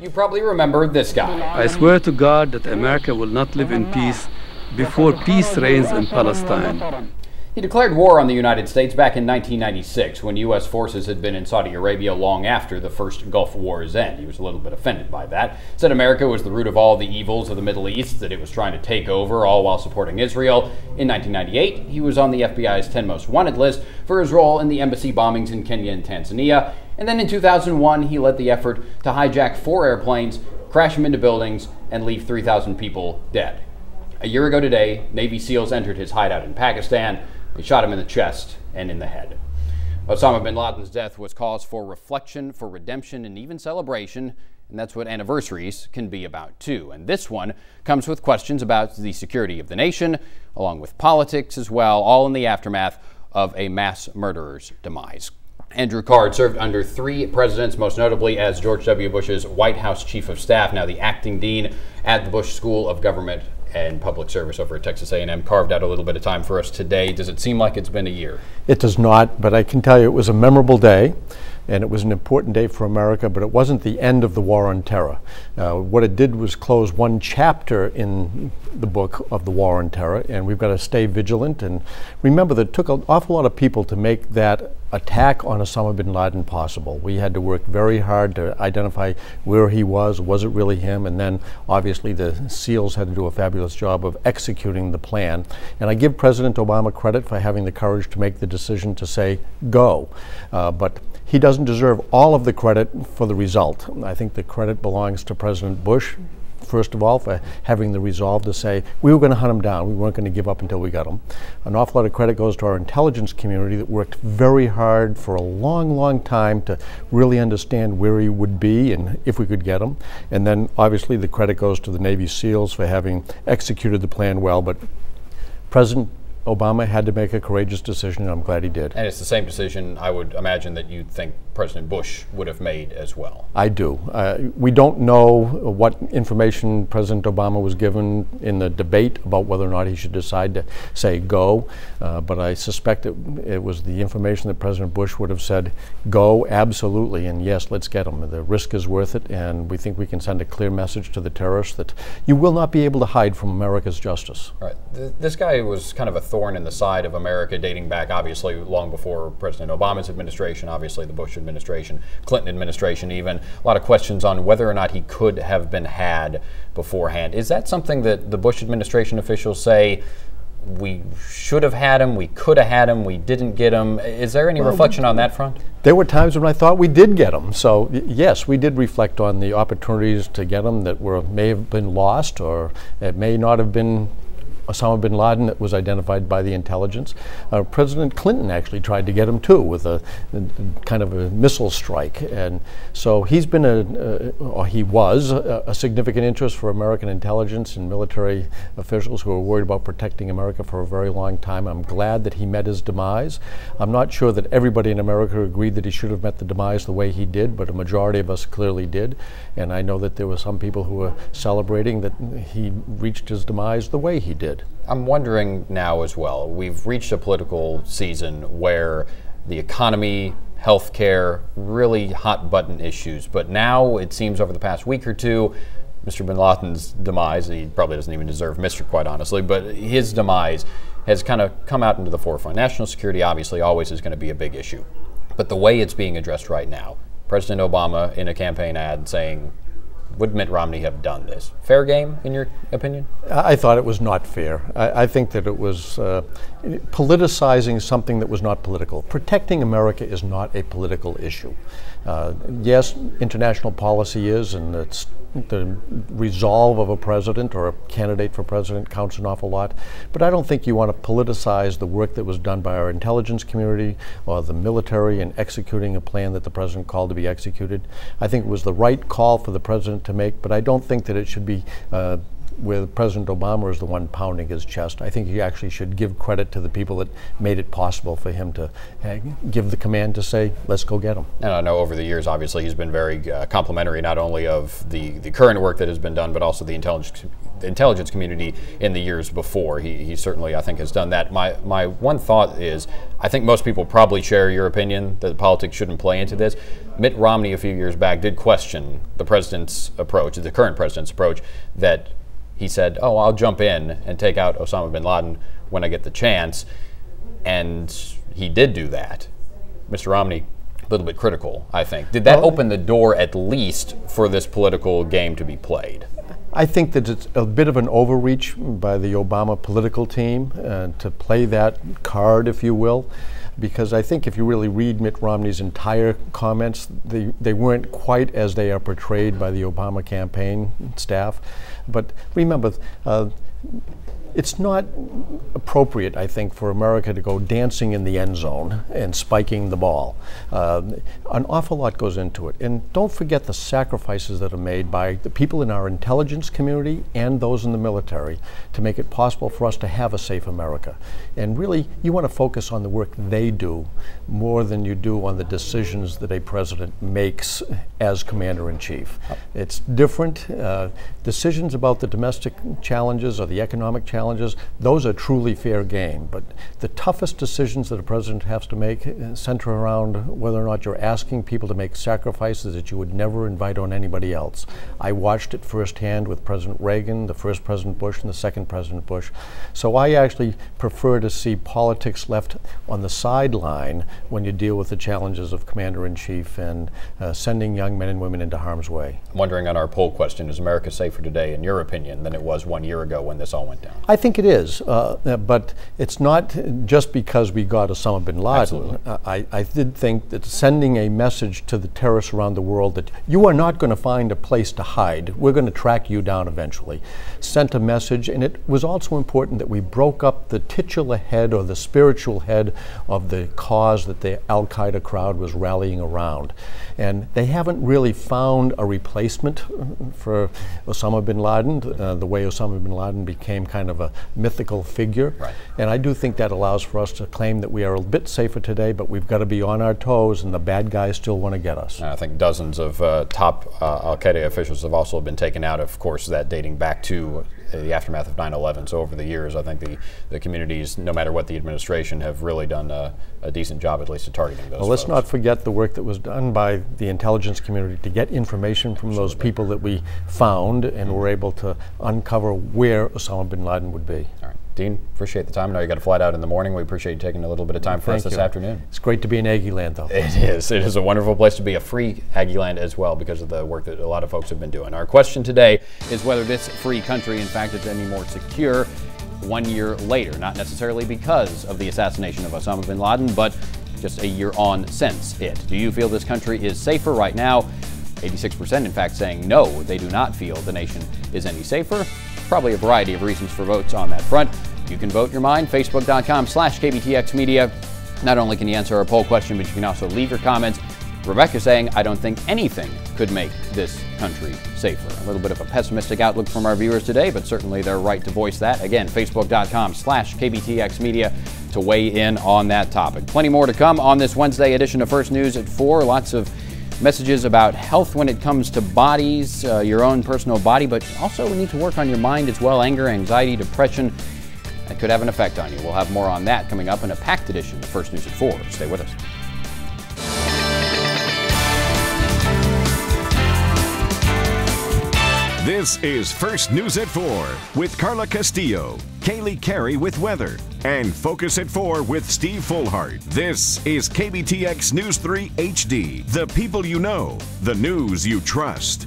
You probably remember this guy. I swear to God that America will not live in peace before peace reigns in Palestine. He declared war on the United States back in 1996 when U.S. forces had been in Saudi Arabia long after the first Gulf War's end. He was a little bit offended by that. Said America was the root of all the evils of the Middle East, that it was trying to take over, all while supporting Israel. In 1998, he was on the FBI's 10 most wanted list for his role in the embassy bombings in Kenya and Tanzania. And then in 2001, he led the effort to hijack 4 airplanes, crash them into buildings, and leave 3,000 people dead. A year ago today, Navy SEALs entered his hideout in Pakistan. They shot him in the chest and in the head. Osama bin Laden's death was cause for reflection, for redemption, and even celebration. And that's what anniversaries can be about, too. And this one comes with questions about the security of the nation, along with politics as well, all in the aftermath of a mass murderer's demise. Andrew Card served under 3 presidents, most notably as George W. Bush's White House Chief of Staff, now the acting dean at the Bush School of Government and Public Service over at Texas A&M. Carved out a little bit of time for us today. Does it seem like it's been a year? It does not, but I can tell you it was a memorable day, and it was an important day for America, but it wasn't the end of the war on terror. What it did was close one chapter in the book of the war on terror, and we've got to stay vigilant. And remember that it took an awful lot of people to make that attack on Osama bin Laden possible. We had to work very hard to identify where he was it really him, and then obviously the SEALs had to do a fabulous job of executing the plan. And I give President Obama credit for having the courage to make the decision to say go. But he doesn't deserve all of the credit for the result. I think the credit belongs to President Bush, first of all, for having the resolve to say, we were going to hunt him down. We weren't going to give up until we got him. An awful lot of credit goes to our intelligence community that worked very hard for a long, long time to really understand where he would be and if we could get him. And then obviously the credit goes to the Navy SEALs for having executed the plan well. But President Obama had to make a courageous decision, and I'm glad he did. And it's the same decision I would imagine that you'd think President Bush would have made as well. I do. We don't know what information President Obama was given in the debate about whether or not he should decide to say go, but I suspect it was the information that President Bush would have said go, absolutely, and yes, let's get him. The risk is worth it, and we think we can send a clear message to the terrorists that you will not be able to hide from America's justice. Right. This guy was kind of a thorn in the side of America dating back, obviously, long before President Obama's administration, obviously the Bush administration, Clinton administration even. A lot of questions on whether or not he could have been had beforehand. Is that something that the Bush administration officials say, we should have had him, we could have had him, we didn't get him? Is there any reflection on that front? There were times when I thought we did get him. So yes, we did reflect on the opportunities to get him that may have been lost, or it may not have been Osama bin Laden that was identified by the intelligence. President Clinton actually tried to get him too with a kind of a missile strike, and so he's been he was a significant interest for American intelligence and military officials who were worried about protecting America for a very long time. I'm glad that he met his demise. I'm not sure that everybody in America agreed that he should have met the demise the way he did, but a majority of us clearly did, and I know that there were some people who were celebrating that he reached his demise the way he did. I'm wondering now as well, we've reached a political season where the economy, healthcare, really hot button issues, but now it seems over the past week or two, Mr. bin Laden's demise, he probably doesn't even deserve Mr. quite honestly, but his demise has kind of come out into the forefront. National security obviously always is going to be a big issue, but the way it's being addressed right now, President Obama in a campaign ad saying, would Mitt Romney have done this? Fair game, in your opinion? I thought it was not fair. I think that it was politicizing something that was not political. Protecting America is not a political issue. Yes, international policy is, and it's the resolve of a president or a candidate for president counts an awful lot, but I don't think you want to politicize the work that was done by our intelligence community or the military in executing a plan that the president called to be executed. I think it was the right call for the president to make, but I don't think that it should be where President Obama is the one pounding his chest. I think he actually should give credit to the people that made it possible for him to give the command to say, let's go get him. And I know over the years, obviously, he's been very complimentary not only of the current work that has been done, but also the intelligence community in the years before. He certainly, I think, has done that. My one thought is, I think most people probably share your opinion that politics shouldn't play into this. Mitt Romney a few years back did question the president's approach, the current president's approach, that he said, oh, I'll jump in and take out Osama bin Laden when I get the chance. And he did do that. Mr. Romney, a little bit critical, I think. Did that open the door at least for this political game to be played? I think that it's a bit of an overreach by the Obama political team to play that card, if you will, because I think if you really read Mitt Romney's entire comments, they weren't quite as they are portrayed by the Obama campaign staff. But remember, it's not appropriate, I think, for America to go dancing in the end zone and spiking the ball. An awful lot goes into it. And don't forget the sacrifices that are made by the people in our intelligence community and those in the military to make it possible for us to have a safe America. And really, you want to focus on the work they do more than you do on the decisions that a president makes as commander-in-chief. It's different. Decisions about the domestic challenges or the economic challenges, those are truly fair game. But the toughest decisions that a president has to make center around whether or not you're asking people to make sacrifices that you would never invite on anybody else. I watched it firsthand with President Reagan, the first President Bush, and the second President Bush. So I actually prefer to see politics left on the sideline when you deal with the challenges of commander-in-chief and sending young men and women into harm's way. I'm wondering on our poll question, is America safer today, in your opinion, than it was 1 year ago when this all went down? I think it is, but it's not just because we got Osama bin Laden. I did think that sending a message to the terrorists around the world that you are not going to find a place to hide, we're going to track you down eventually, sent a message. And it was also important that we broke up the titular head or the spiritual head of the cause that the Al-Qaeda crowd was rallying around. And they haven't really found a replacement for Osama bin Laden, the way Osama bin Laden became kind of a mythical figure. Right. And I do think that allows for us to claim that we are a bit safer today, but we've got to be on our toes, and the bad guys still want to get us. I think dozens of top Al-Qaeda officials have also been taken out, of course, that dating back to the aftermath of 9/11. So over the years, I think the communities, no matter what the administration, have really done a decent job, at least, at targeting those. Well, let's folks. not forget the work that was done by the intelligence community to get information from those people that we found and were able to uncover where Osama bin Laden would be. All right. Dean, appreciate the time. I know you got a flight out in the morning. We appreciate you taking a little bit of time for us this afternoon. It's great to be in Aggie Land, though. It is. It is a wonderful place to be, a free Aggie Land as well, because of the work that a lot of folks have been doing. Our question today is whether this free country, in fact, is any more secure 1 year later. Not necessarily because of the assassination of Osama bin Laden, but just a year on since it. Do you feel this country is safer right now? 86% in fact saying no, they do not feel the nation is any safer. Probably a variety of reasons for votes on that front. You can vote your mind, facebook.com/KBTX Media. Not only can you answer our poll question, but you can also leave your comments. Rebecca saying, I don't think anything could make this country safer. A little bit of a pessimistic outlook from our viewers today, but certainly they're right to voice that. Again, facebook.com/KBTX Media to weigh in on that topic. Plenty more to come on this Wednesday edition of First News at 4. Lots of messages about health when it comes to bodies, your own personal body, but also we need to work on your mind as well. Anger, anxiety, depression, that could have an effect on you. We'll have more on that coming up in a packed edition of First News at 4. Stay with us. This is First News at 4 with Carla Castillo, Kaylee Carey with weather, and Focus at 4 with Steve Fullhart. This is KBTX News 3 HD. The people you know, the news you trust.